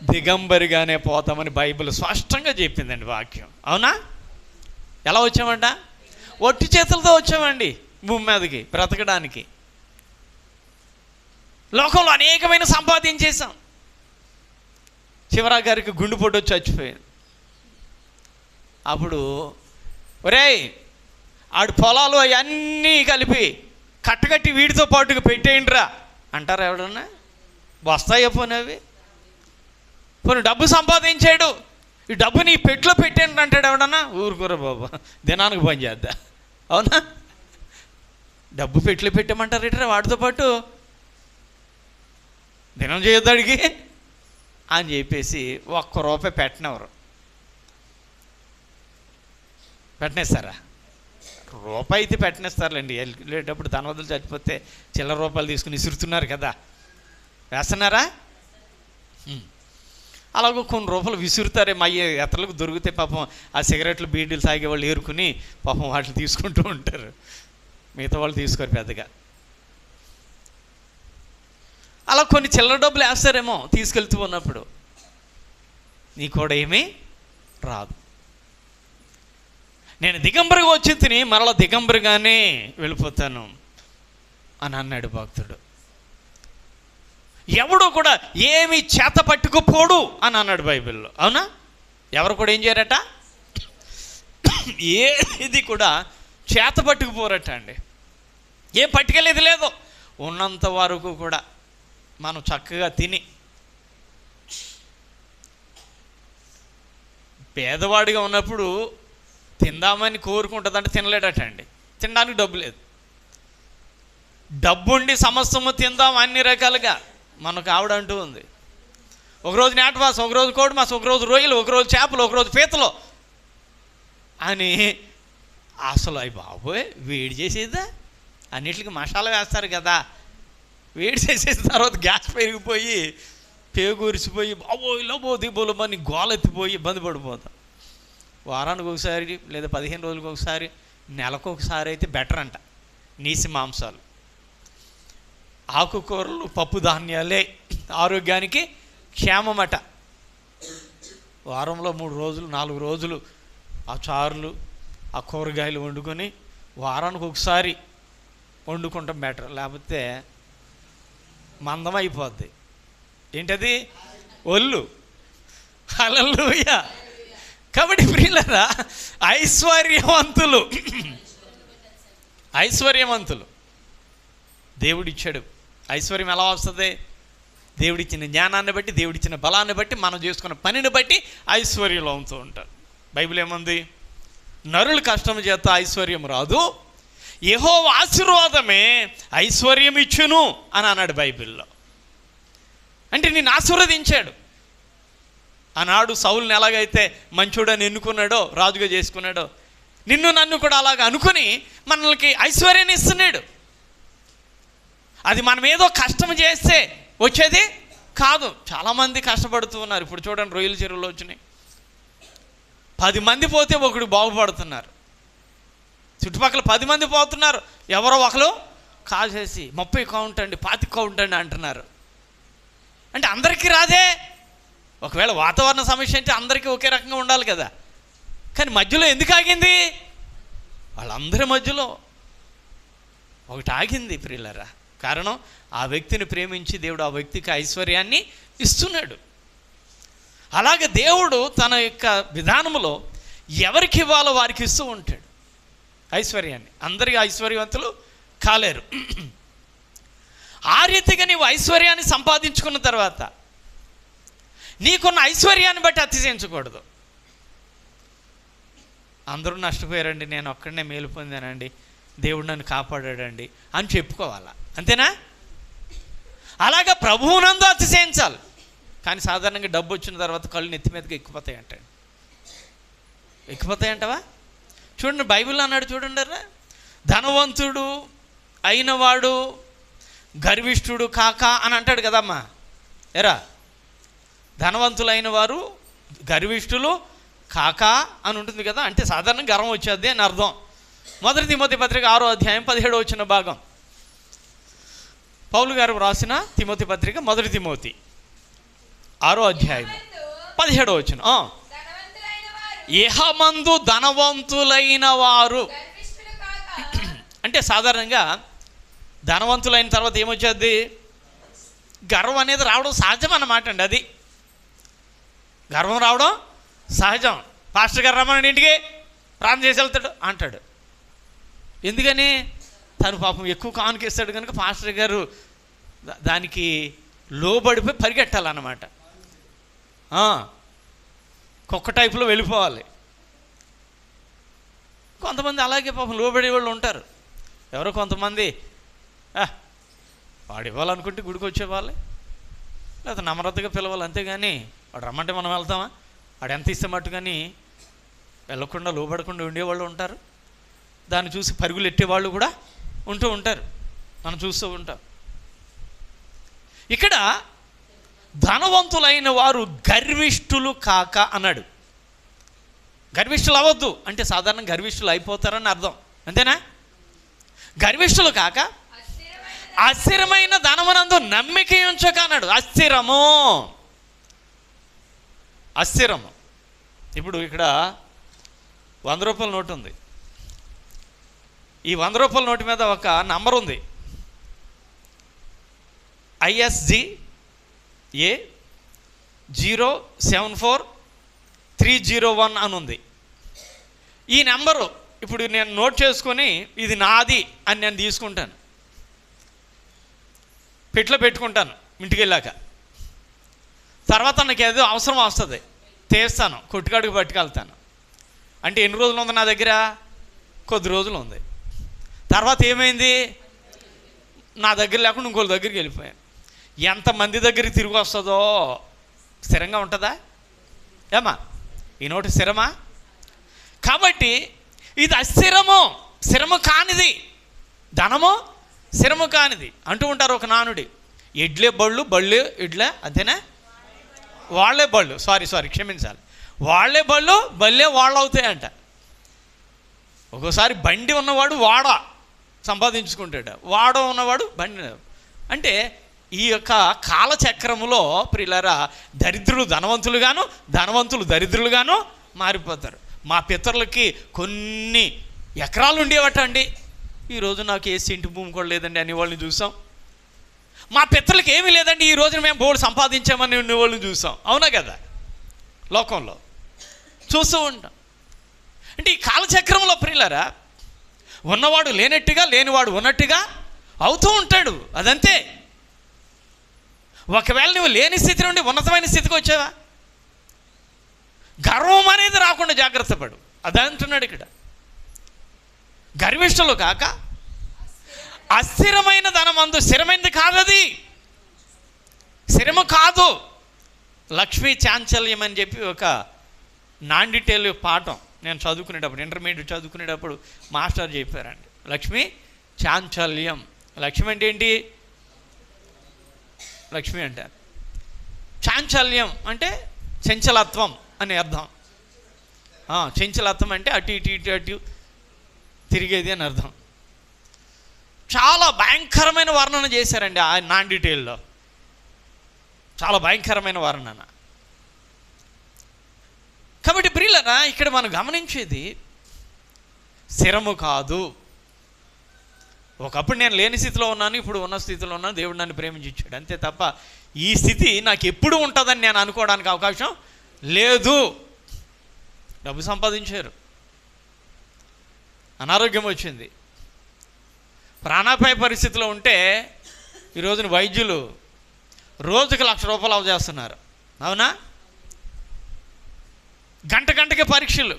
దిగంబరిగానే పోతామని బైబిల్ స్పష్టంగా చెప్పిందండి వాక్యం. అవునా? ఎలా వచ్చామంట? ఒట్టి చేతులతో వచ్చామండి భూమి మీదకి బ్రతకడానికి. లోకంలో అనేకమైన సంపాదించేసాం. చివరాఖరికి గుండెపోటు వచ్చి చచ్చిపోయింది. అప్పుడు ఒరేయ్ ఆడు పొలాలు అవన్నీ కలిపి కట్టకట్టి వీడితో పాటుగా పెట్టేయండిరా అంటారా ఎవడన్నా? వస్తాయో పోనీ అవి? పోనీ డబ్బు సంపాదించాడు, ఈ డబ్బు నీ పెట్లో పెట్టేయండి అంటాడు ఎవడన్నా? ఊరుకోరా బాబా, దినానికి పని చేద్దా. అవునా? డబ్బు పెట్లో పెట్టామంటారు ఇట్రా వాటితో పాటు, దినం చేయొద్దాడికి అని చెప్పేసి ₹1 పెట్టనేస్తారా? రూపాయి అయితే పెట్టనేస్తారులేండి. వెళ్ళేటప్పుడు ధనవదులు చచ్చిపోతే చిల్లర రూపాయలు తీసుకుని ఇసురుతున్నారు కదా, వేస్తున్నారా? అలాగో కొన్ని రూపాయలు విసురుతారే మా ఎత్తలకు దొరికితే పాపం ఆ సిగరెట్లు బీడీలు తాగే వాళ్ళు ఏరుకుని పాపం వాటిని తీసుకుంటూ ఉంటారు, మిగతా వాళ్ళు తీసుకోరు పెద్దగా. అలా కొన్ని చిల్లర డబ్బులు వేస్తారేమో తీసుకెళ్తూ ఉన్నప్పుడు, నీ కూడా ఏమీ రాదు. నేను దిగంబరిగా వచ్చి తిని మరలా దిగంబరిగానే వెళ్ళిపోతాను అని అన్నాడు భక్తుడు. ఎవడు కూడా ఏమి చేత పట్టుకుపోడు అని అన్నాడు బైబిల్లో. అవునా? ఎవరు కూడా ఏం చేయరట? ఏది కూడా చేత పట్టుకుపోరట అండి. ఏం పట్టుకెళ్ళేది లేదు. ఉన్నంత వరకు కూడా మనం చక్కగా తిని, పేదవాడిగా ఉన్నప్పుడు తిందామని కోరుకుంటుందంటే తినలేడట అండి. తినడానికి డబ్బు లేదు. డబ్బుండి సమస్తము తిందాం అన్ని రకాలుగా మనకు ఆవిడ అంటూ ఉంది. ఒకరోజు నేటమాసం, ఒకరోజు కోడి మాసం, ఒకరోజు రొయ్యలు, ఒకరోజు చేపలు, ఒకరోజు పీతలు అని. అసలు అవి బాబోయ్ వేడి చేసేదా? అన్నిటికి మసాలా వేస్తారు కదా, వేడి చేసేసిన తర్వాత గ్యాస్ పెరిగిపోయి పేగురిసిపోయి బాబోయ్ లోబో దిబోలమని గోలెత్తిపోయి ఇబ్బంది పడిపోతాం. వారానికి ఒకసారి లేదా 15 రోజులకు ఒకసారి, నెలకు ఒకసారి అయితే బెటర్ అంట. నీసి మాంసాలు, ఆకుకూరలు, పప్పు ధాన్యాలే ఆరోగ్యానికి క్షేమమట. వారంలో 3 రోజులు 4 రోజులు ఆ చారులు, ఆ కూరగాయలు వండుకొని వారానికి ఒకసారి వండుకుంటాం బెటర్. లేకపోతే మందం అయిపోద్ది. ఏంటది? ఒళ్ళు. హల్లెలూయా. కాబట్టి ప్రియులారా, ఐశ్వర్యవంతులు దేవుడిచ్చాడు. ఐశ్వర్యం ఎలా వస్తుంది? దేవుడిచ్చిన జ్ఞానాన్ని బట్టి, దేవుడిచ్చిన బలాన్ని బట్టి, మనం చేసుకున్న పనిని బట్టి ఐశ్వర్యంలో ఉంటూ ఉంటారు. బైబిల్ ఏముంది? నరులు కష్టం చేత ఐశ్వర్యం రాదు, యెహోవా ఆశీర్వాదమే ఐశ్వర్యం ఇచ్చును అని అన్నాడు బైబిల్లో. అంటే నిన్ను ఆశీర్వదించాడు. ఆనాడు సౌలుని ఎలాగైతే మంచోడని ఎన్నుకున్నాడో, రాజుగా చేసుకున్నాడో, నిన్ను నన్ను కూడా అలాగ అనుకుని మనల్ని ఐశ్వర్యాన్ని ఇస్తున్నాడు. అది మనం ఏదో కష్టం చేస్తే వచ్చేది కాదు, చాలామంది కష్టపడుతూ ఉన్నారు. ఇప్పుడు చూడండి, రొయ్యల చెరువులు వచ్చినాయి. 10 మంది పోతే ఒకడు బాగుపడుతున్నారు. చుట్టుపక్కల 10 మంది పోతున్నారు, ఎవరో ఒకరు కాసేసి 30 కౌంట్ అండి, 25 కౌంట్ అండి అంటున్నారు. అంటే అందరికీ రాదే. ఒకవేళ వాతావరణ సమస్య అంటే అందరికీ ఒకే రకంగా ఉండాలి కదా. కానీ మధ్యలో ఎందుకు ఆగింది? వాళ్ళందరి మధ్యలో ఒకటి ఆగింది ప్రియులారా. కారణం, ఆ వ్యక్తిని ప్రేమించి దేవుడు ఆ వ్యక్తికి ఐశ్వర్యాన్ని ఇస్తున్నాడు. అలాగే దేవుడు తన యొక్క విధానంలో ఎవరికి ఇవ్వాలో వారికి ఇస్తూ ఉంటాడు ఐశ్వర్యాన్ని. అందరికీ ఐశ్వర్యవంతులు కాలేరు. ఆ రీతిగా నీవు ఐశ్వర్యాన్ని సంపాదించుకున్న తర్వాత నీకున్న ఐశ్వర్యాన్ని బట్టి అతిశయించకూడదు. అందరూ నష్టపోయారండి, నేను ఒక్కడనే మేలు పొందానండి, దేవుడు నన్ను కాపాడాడండి అని చెప్పుకోవాలా, అంతేనా? అలాగా ప్రభువునందు అతిశయించాలి. కానీ సాధారణంగా డబ్బు వచ్చిన తర్వాత కళ్ళు నెత్తి మీదకి ఎక్కిపోతాయంటండి. ఎక్కిపోతాయంటవా? చూడండి, బైబిల్ అన్నాడు చూడండి, ధనవంతుడు అయినవాడు గర్విష్ఠుడు కాక అని అంటాడు కదమ్మా. ఎరా, ధనవంతులైన వారు గర్విష్ఠులు కాక అని ఉంటుంది కదా. అంటే సాధారణంగా గర్వం వచ్చేది అని అర్థం. 1 తిమోతి పత్రిక 6వ అధ్యాయం 17వ భాగం, పౌలు గారు రాసిన తిమోతి పత్రిక 1 తిమోతి 6వ అధ్యాయం 17వ. ఇహమందు ధనవంతులైన వారు అంటే సాధారణంగా ధనవంతులైన తర్వాత ఏమొచ్చేది? గర్వం అనేది రావడం సహజం అన్నమాట అండి. అది గర్వం రావడం సహజం. పాస్టర్ గారు రమ్మని ఇంటికి ప్రార్థన చేసి వెళ్తాడు అంటాడు. ఎందుకని? తను పాపం ఎక్కువ కానుకేస్తాడు కనుక పాస్టర్ గారు దానికి లోబడిపోయి పరిగెట్టాలన్నమాట. కుక్క టైపులో వెళ్ళిపోవాలి. కొంతమంది అలాగే పాపం లోబడే వాళ్ళు ఉంటారు. ఎవరో కొంతమంది వాడు ఇవ్వాలనుకుంటే గుడికి వచ్చేవాళ్ళే, లేకపోతే నమ్రతగా పిలవాలి, అంతేగాని వాడు రమ్మంటే మనం వెళ్తామా? వాడు ఎంత ఇస్తే మట్టు కానీ వెళ్ళకుండా లోబడకుండా ఉండేవాళ్ళు ఉంటారు. దాన్ని చూసి పరుగులు ఎట్టేవాళ్ళు కూడా ఉంటూ ఉంటారు, మనం చూస్తూ ఉంటాం. ఇక్కడ ధనవంతులైన వారు గర్విష్ఠులు కాక అన్నాడు. గర్విష్ఠులు అవ్వద్దు అంటే సాధారణ గర్విష్ఠులు అయిపోతారని అర్థం, అంతేనా? గర్విష్ఠులు కాక అస్థిరమైన ధనమునందు నమ్మిక ఉంచక అన్నాడు. అస్థిరము. ఇప్పుడు ఇక్కడ 100 రూపాయల నోటు ఉంది. ఈ 100 రూపాయల నోటు మీద ఒక నంబర్ ఉంది, ISGA 074301 అని ఉంది. ఈ నెంబరు ఇప్పుడు నేను నోట్ చేసుకొని ఇది నాది అని నేను తీసుకుంటాను, పెట్లో పెట్టుకుంటాను. ఇంటికి వెళ్ళాక తర్వాత నాకు ఏదో అవసరం వస్తుంది, తీస్తాను, కొట్టుకాడికి పట్టుకెళ్తాను. అంటే ఎన్ని రోజులు ఉంది నా దగ్గర? కొద్ది రోజులు ఉంది. తర్వాత ఏమైంది? నా దగ్గర లేకుండా ఇంకోళ్ళ దగ్గరికి వెళ్ళిపోయాను. ఎంతమంది దగ్గరికి తిరిగి వస్తుందో స్థిరంగా ఉంటుందా? ఏమా ఈ నోటు స్థిరమా? కాబట్టి ఇది అస్థిరము, స్థిరము కానిది. ధనము స్థిరము కానిది అంటూ ఉంటారు ఒక నానుడి. ఎడ్లే బళ్ళు, బళ్ళే ఎడ్లే, అంతేనా? వాళ్ళే బళ్ళు, సారీ క్షమించాలి, వాళ్ళే బళ్ళు, బళ్ళే వాళ్ళు అవుతాయంట. ఒక్కోసారి బండి ఉన్నవాడు వాడ సంపాదించుకుంటాడు, వాడ ఉన్నవాడు బండి. అంటే ఈ యొక్క కాలచక్రములో ప్రియులారా దరిద్రులు ధనవంతులుగాను, ధనవంతులు దరిద్రులుగాను మారిపోతారు. మా పితరులకి కొన్ని ఎకరాలు ఉండేవట అండి. ఈరోజు నాకు ఏ సెంటు భూమి కూడా లేదండి అని వాళ్ళని చూసాం. మా పితరులకి ఏమీ లేదండి, ఈ రోజున మేము బోర్డు సంపాదించామని వాళ్ళని చూసాం. అవునా కదా? లోకంలో చూస్తూ ఉంటాం. అంటే ఈ కాలచక్రంలో ప్రియులారా ఉన్నవాడు లేనట్టుగా, లేనివాడు ఉన్నట్టుగా అవుతూ ఉంటాడు. అదంతే. ఒకవేళ నువ్వు లేని స్థితి నుండి ఉన్నతమైన స్థితికి వచ్చావా, గర్వం అనేది రాకుండా జాగ్రత్త పడు. అదంటున్నాడు ఇక్కడ. గర్విష్ఠులు కాక అస్థిరమైన ధనమందు, స్థిరమైనది కాదది, స్థిరము కాదు. లక్ష్మీ చాంచల్యం అని చెప్పి ఒక నాండిటేలు పాఠం నేను చదువుకునేటప్పుడు, ఇంటర్మీడియట్ చదువుకునేటప్పుడు మాస్టర్ చెప్పారండి. లక్ష్మీ చాంచల్యం. లక్ష్మి అంటే ఏంటి? లక్ష్మి అంటే చాంచల్యం అంటే చంచలత్వం అని అర్థం. చంచలత్వం అంటే అటు ఇటు ఇటు అటు తిరిగేది అని అర్థం. చాలా భయంకరమైన వర్ణన చేశారండి ఆ నాన్ డీటెయిల్లో, చాలా భయంకరమైన వర్ణన. కాబట్టి ప్రియులారా, ఇక్కడ మనం గమనించేది స్థిరము కాదు. ఒకప్పుడు నేను లేని స్థితిలో ఉన్నాను, ఇప్పుడు ఉన్న స్థితిలో ఉన్నాను, దేవుడు నన్ను ప్రేమించాడు అంతే తప్ప ఈ స్థితి నాకు ఎప్పుడు ఉంటుందని నేను అనుకోవడానికి అవకాశం లేదు. డబ్బు సంపాదించారు, అనారోగ్యం వచ్చింది, ప్రాణాపాయ పరిస్థితిలో ఉంటే ఈ రోజున వైద్యులు రోజుకి ₹1,00,000 అవ చేస్తున్నారు. అవునా? గంటకే పరీక్షలు,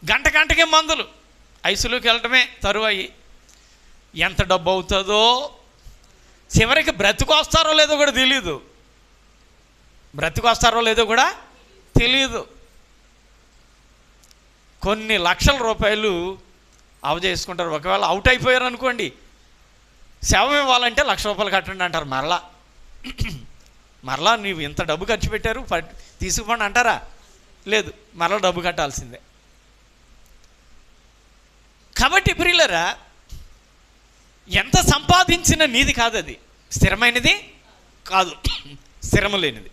గంటకే మందులు, ఐసీయూలోకి వెళ్ళటమే తరువాయి. ఎంత డబ్బు అవుతుందో, చివరికి బ్రతికొస్తారో లేదో కూడా తెలియదు, కొన్ని లక్షల రూపాయలు అవ చేసుకుంటారు. ఒకవేళ అవుట్ అయిపోయారు అనుకోండి, శవం ఇవ్వాలంటే ₹1,00,000 కట్టండి అంటారు. మరలా నీవు ఇంత డబ్బు ఖర్చు పెట్టారు తీసుకుపోండి అంటారా? లేదు, మరలా డబ్బు కట్టాల్సిందే. కాబట్టి ప్రియులారా, ఎంత సంపాదించిన నీది కాదు, అది స్థిరమైనది కాదు, స్థిరము లేనిది.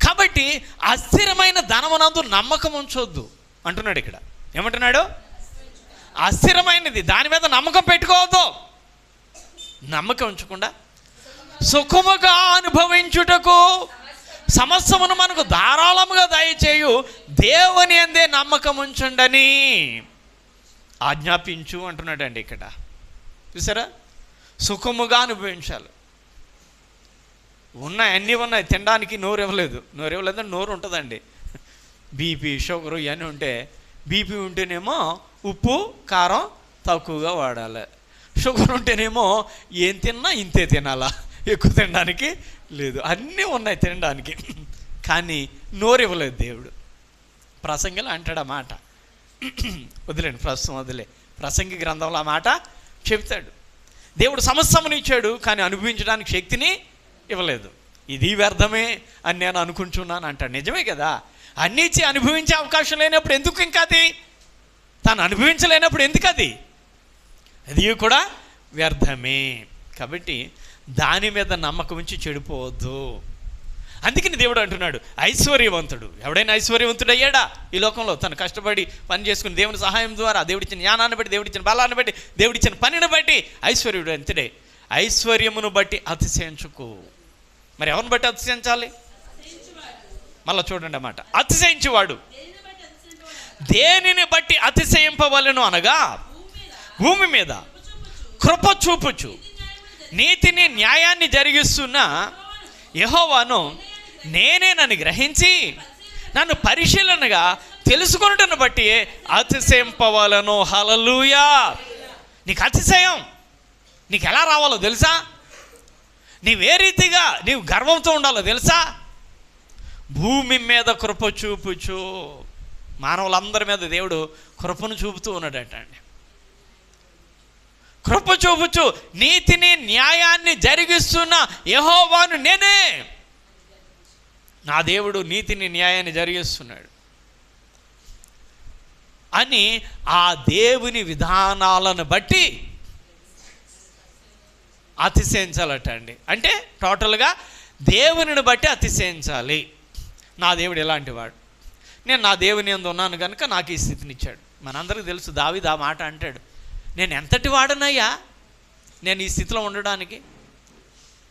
కాబట్టి అస్థిరమైన ధనమునందు నమ్మకం ఉంచొద్దు అంటున్నాడు ఇక్కడ. ఏమంటున్నాడు? అస్థిరమైనది, దాని మీద నమ్మకం పెట్టుకోవద్దు. నమ్మకం ఉంచకుండా సుఖముగా అనుభవించుటకు సమస్తమును మనకు ధారాళముగా దయచేయు దేవుని యందే నమ్మకం ఉంచండని ఆజ్ఞాపించు అంటున్నాడండి ఇక్కడ. చూసారా? సుఖముగా అనుభవించాలి. అన్నీ ఉన్నాయి, తినడానికి నోరు ఇవ్వలేదంటే నోరు ఉంటుందండి. బీపీ, షుగరు ఇవన్నీ ఉంటే, బీపీ ఉంటేనేమో ఉప్పు కారం తక్కువగా వాడాలి, షుగర్ ఉంటేనేమో ఏం తిన్నా ఇంతే తినాలా, ఎక్కువ తినడానికి లేదు. అన్నీ ఉన్నాయి తినడానికి, కానీ నోరు ఇవ్వలేదు దేవుడు. ప్రసంగిలో అంటాడు ఆ మాట, వదిలేండి ప్రస్తుతం వదిలే, ప్రసంగి గ్రంథంలో ఆ మాట చెప్తాడు. దేవుడు సమస్తమునిచ్చాడు, కానీ అనుభవించడానికి శక్తిని ఇవ్వలేదు. ఇది వ్యర్థమే అని నేను అనుకుంటున్నాను అంటాడు. నిజమే కదా, అన్నీ ఇచ్చి అనుభవించే అవకాశం లేనప్పుడు ఎందుకు ఇంకా అది, తాను అనుభవించలేనప్పుడు ఎందుకు అది కూడా వ్యర్థమే. కాబట్టి దాని మీద నమ్మకం ఉంచి చెడిపోవద్దు. అందుకని దేవుడు అంటున్నాడు, ఐశ్వర్యవంతుడు ఎవడైనా ఐశ్వర్యవంతుడు అయ్యాడా ఈ లోకంలో? తను కష్టపడి పని చేసుకుని దేవుని సహాయం ద్వారా, దేవుడిచ్చిన జ్ఞానాన్ని బట్టి, దేవుడిచ్చిన బలాన్ని బట్టి, దేవుడిచ్చిన పనిని బట్టి ఐశ్వర్యుడు అంతడే. ఐశ్వర్యమును బట్టి అతిశయించుకో. మరి ఎవరిని బట్టి అతిశయించాలి? మళ్ళీ చూడండి అన్నమాట, అతిశయించువాడు దేనిని బట్టి అతిశయింపవలెను అనగా, భూమి మీద కృప చూపుచు నీతిని న్యాయాన్ని జరిగిస్తున్న యెహోవాను నేనేనని గ్రహించి నన్ను పరిశీలనగా తెలుసుకొనుటను బట్టి అతిశయింపవలను. హల్లెలూయా! నీకు అతిశయం నీకు ఎలా రావాలో తెలుసా? నీవే రీతిగా నీవు గర్వంతో ఉండాలో తెలుసా? భూమి మీద కృప చూపుచు, మానవులందరి మీద దేవుడు కృపను చూపుతూ ఉన్నాడట అండి. కృప చూపుచు నీతిని న్యాయాన్ని జరిగిస్తున్న యెహోవాను నేనే. నా దేవుడు నీతిని న్యాయాన్ని జరిగిస్తున్నాడు అని ఆ దేవుని విధానాలను బట్టి అతిశయించాలట అండి. అంటే టోటల్గా దేవునిని బట్టి అతిశయించాలి. నా దేవుడు ఎలాంటి వాడు, నేను నా దేవుని యందు ఉన్నాను కనుక నాకు ఈ స్థితిని ఇచ్చాడు. మనందరికీ తెలుసు, దావీదు ఆ మాట అంటాడు, నేను ఎంతటి వాడనయ్యా నేను ఈ స్థితిలో ఉండడానికి,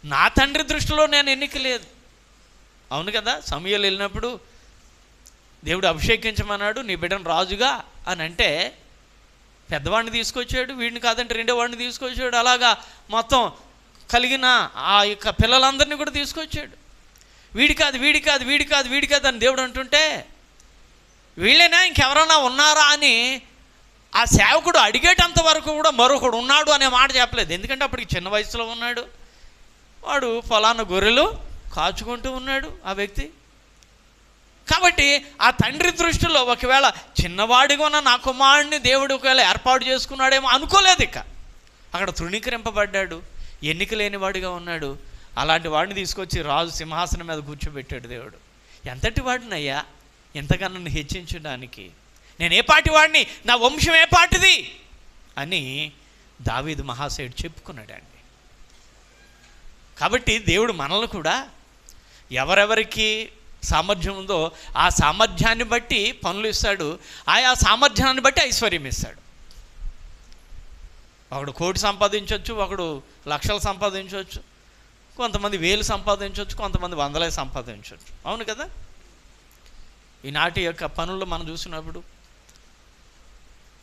నా తండ్రి దృష్టిలో నేను ఎన్నిక లేదు. అవును కదా, సమూయేలు వెళ్ళినప్పుడు దేవుడు అభిషేకించమన్నాడు, నీ బిడ్డను రాజుగా అని అంటే పెద్దవాడిని తీసుకొచ్చాడు, వీడిని కాదంటే రెండో వాడిని తీసుకొచ్చాడు, అలాగా మొత్తం కలిగిన ఆ యొక్క పిల్లలందరినీ కూడా తీసుకొచ్చాడు. వీడి కాదు అని దేవుడు అంటుంటే, వీళ్ళైనా ఇంకెవరైనా ఉన్నారా అని ఆ సేవకుడు అడిగేటంత వరకు కూడా మరొకడు ఉన్నాడు అనే మాట చెప్పలేదు. ఎందుకంటే అప్పటికి చిన్న వయసులో ఉన్నాడు, వాడు ఫలానా గొర్రెలు కాచుకుంటూ ఉన్నాడు ఆ వ్యక్తి. కాబట్టి ఆ తండ్రి దృష్టిలో ఒకవేళ చిన్నవాడిగా ఉన్న నా కుమారుడిని దేవుడు ఒకవేళ ఏర్పాటు చేసుకున్నాడేమో అనుకోలేదు. ఇక అక్కడ తృణీకరింపబడ్డాడు, ఎన్నిక లేనివాడిగా ఉన్నాడు. అలాంటి వాడిని తీసుకొచ్చి రాజు సింహాసనం మీద కూర్చోబెట్టాడు దేవుడు. ఎంతటి వాడినయ్యా ఎంతగా నన్ను హెచ్చించడానికి, నేను ఏ పాటి వాడిని, నా వంశం ఏ పాటిది అని దావీదు మహాశయుడు చెప్పుకున్నాడండి. కాబట్టి దేవుడు మనల్ని కూడా ఎవరెవరికి సామర్థ్యం ఉందో ఆ సామర్థ్యాన్ని బట్టి పనులు ఇస్తాడు, ఆయా సామర్థ్యాన్ని బట్టి ఐశ్వర్యం ఇస్తాడు. ఒకడు 1 కోటి సంపాదించవచ్చు, ఒకడు లక్షలు సంపాదించవచ్చు, కొంతమంది 1000 సంపాదించవచ్చు, కొంతమంది 100 సంపాదించవచ్చు. అవును కదా? ఈనాటి యొక్క పనుల్లో మనం చూసినప్పుడు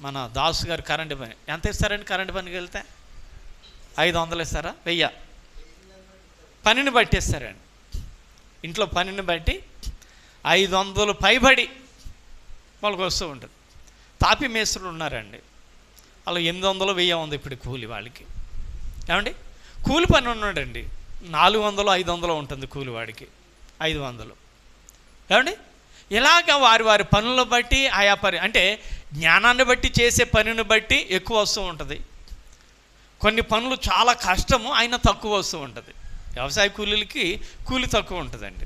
మన దాసు గారు కరెంటు పని ఎంత ఇస్తారండి? కరెంటు పనికి వెళ్తే 500 ఇస్తారా? 1000? పనిని బట్టి ఇస్తారండి. ఇంట్లో పనిని బట్టి 500 పైబడి వాళ్ళకి వస్తూ ఉంటుంది. తాపి మేస్త్రులు ఉన్నారండి, అలా 800 1000 ఉంది ఇప్పుడు కూలి వాళ్ళకి. ఏమండి? కూలి పని ఉన్నాడండి, 400 500 ఉంటుంది కూలి వాడికి, 500. ఏమండి? ఇలాగ వారి వారి పనులను బట్టి ఆయా అంటే జ్ఞానాన్ని బట్టి చేసే పనిని బట్టి ఎక్కువ వస్తూ ఉంటుంది. కొన్ని పనులు చాలా కష్టము, అయినా తక్కువ వస్తూ ఉంటుంది. వ్యవసాయ కూలీలకి కూలి తక్కువ ఉంటుందండి,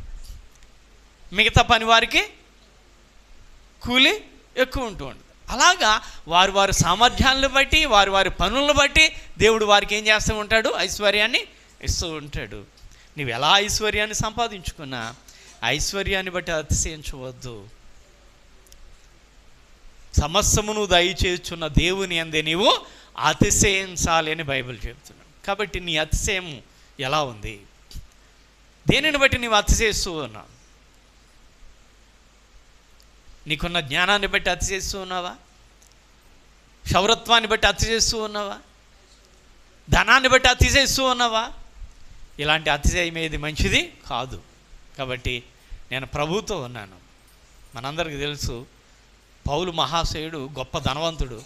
మిగతా పని వారికి కూలి ఎక్కువ ఉంటూ ఉంటుంది. అలాగా వారి వారి సామర్థ్యాలను బట్టి వారి వారి పనులను బట్టి దేవుడు వారికి ఏం చేస్తూ ఉంటాడు? ఐశ్వర్యాన్ని ఇస్తూ ఉంటాడు. నీవు ఎలా ఐశ్వర్యాన్ని సంపాదించుకున్నా ఐశ్వర్యాన్ని బట్టి అతిశయించవద్దు. సమస్తమును దయచేస్తున్న దేవుని అందే నీవు అతిశయించాలి అని బైబిల్ చెప్తున్నాడు. కాబట్టి నీ అతిశయము ఎలా ఉంది? దేనిని బట్టి నీవు అతిశయిస్తూ ఉన్నావు? నీకున్న జ్ఞానాన్ని బట్టి అతిశయిస్తూ ఉన్నావా? శౌరత్వాన్ని బట్టి అతిశయిస్తూ ఉన్నావా? ధనాన్ని బట్టి అతిశయిస్తూ ఉన్నావా? ఇలాంటి అతిశయం ఏది మంచిది కాదు. కాబట్టి నేను ప్రభుతో ఉన్నాను. మనందరికీ తెలుసు, పౌలు మహాశయుడు గొప్ప ధనవంతుడు,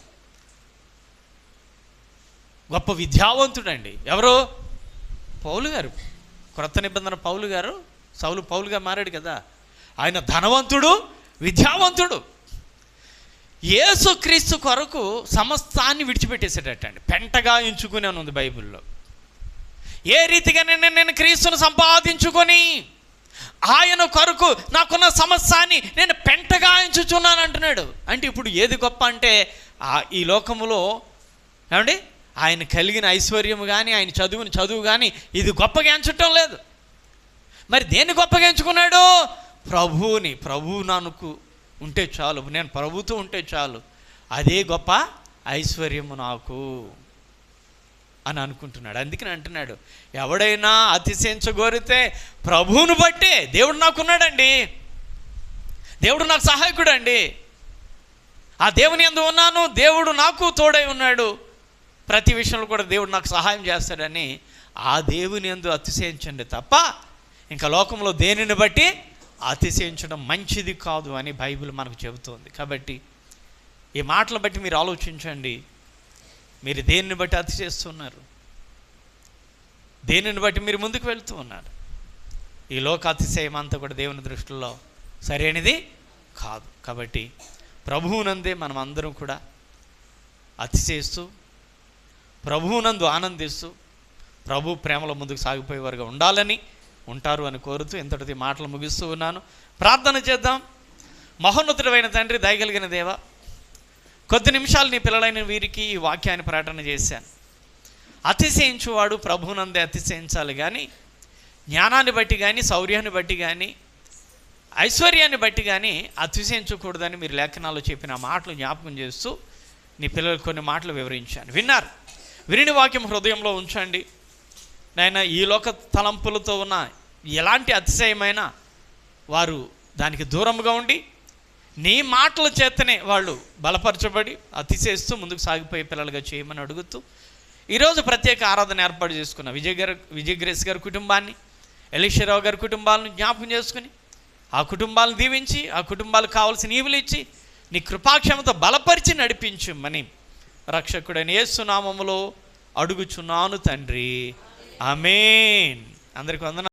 గొప్ప విద్యావంతుడండి. ఎవరు? పౌలు గారు. క్రొత్త నిబంధన పౌలు గారు. సౌలు పౌలుగా మారాడు కదా. ఆయన ధనవంతుడు, విద్యావంతుడు. యేసుక్రీస్తు కొరకు సమస్తాన్ని విడిచిపెట్టేసేటండి, పెంటగా ఎంచుకుని అని ఉంది బైబిల్లో. ఏ రీతిగా నేను క్రీస్తును సంపాదించుకొని ఆయన కొరకు నాకున్న సమస్తాన్ని నేను పెంటగా ఎంచుచున్నాను అంటున్నాడు. అంటే ఇప్పుడు ఏది గొప్ప అంటే ఈ లోకములో ఏమండి ఆయన కలిగిన ఐశ్వర్యము కానీ ఆయన చదువు కానీ ఇది గొప్పగా ఎంచటం లేదు. మరి దేన్ని గొప్పగా ఎంచుకున్నాడు? ప్రభువుని. ప్రభువు నాకు ఉంటే చాలు, నేను ప్రభుతో ఉంటే చాలు, అదే గొప్ప ఐశ్వర్యము నాకు అని అనుకుంటున్నాడు. అందుకని అంటున్నాడు, ఎవడైనా అతిశయించగోరితే ప్రభువును బట్టే. దేవుడు నాకున్నాడండి, దేవుడు నాకు సహాయకుడు అండి, ఆ దేవుని యందు ఉన్నాను, దేవుడు నాకు తోడై ఉన్నాడు, ప్రతి విషయంలో కూడా దేవుడు నాకు సహాయం చేస్తాడని ఆ దేవుని యందు అతిశయించండి తప్ప ఇంకా లోకంలో దేనిని బట్టి అతిశయించడం మంచిది కాదు అని బైబిల్ మనకు చెబుతోంది. కాబట్టి ఈ మాటలు బట్టి మీరు ఆలోచించండి, మీరు దేనిని బట్టి అతిశయిస్తున్నారు? దేనిని బట్టి మీరు ముందుకు వెళ్తూ ఉన్నారు? ఈ లోక అతిశయం అంతా కూడా దేవుని దృష్టిలో సరైనది కాదు. కాబట్టి ప్రభువునందే మనం అందరం కూడా అతిశయిస్తూ ప్రభువునందు ఆనందిస్తూ ప్రభు ప్రేమలో ముందుకు సాగిపోయేవారుగా ఉండాలని ఉంటారు అని కోరుతూ ఇంతటిది మాటలు ముగిస్తూ ఉన్నాను. ప్రార్థన చేద్దాం. మహోన్నతుడైన తండ్రి, దయగలిగిన దేవ, కొద్ది నిమిషాలు నీ పిల్లలైన వీరికి ఈ వాక్యాన్ని ప్రకటన చేశాను. అతిశయించువాడు ప్రభువునందే అతిశయించాలి కానీ జ్ఞానాన్ని బట్టి కానీ శౌర్యాన్ని బట్టి కానీ ఐశ్వర్యాన్ని బట్టి కానీ అతిశయించకూడదని మీరు లేఖనాల్లో చెప్పిన మాటలు జ్ఞాపకం చేస్తూ నీ పిల్లలకు కొన్ని మాటలు వివరించాను. విన్నారు, విని వాక్యం హృదయంలో ఉంచండి నాయన. ఈ లోక తలంపులతో ఉన్న ఎలాంటి అతిశయమైన వారు దానికి దూరంగా ఉండి నీ మాటల చేతనే వాళ్ళు బలపరచబడి అతిశయిస్తూ ముందుకు సాగిపోయే పిల్లలుగా చేయమని అడుగుతూ ఈరోజు ప్రత్యేక ఆరాధన ఏర్పాటు చేసుకున్న విజయ్ గ్రేస్ గారి కుటుంబాన్ని, ఎలీషారావు గారి కుటుంబాలను జ్ఞాపకం చేసుకుని ఆ కుటుంబాలను దీవించి ఆ కుటుంబాలకు కావాల్సిన ఈవులు ఇచ్చి నీ కృపాక్షమతో బలపరిచి నడిపించమని రక్షకుడైన యేసు నామములో అడుగుచున్నాను తండ్రి. ఆమేన్. అందరికీ వందనాలు.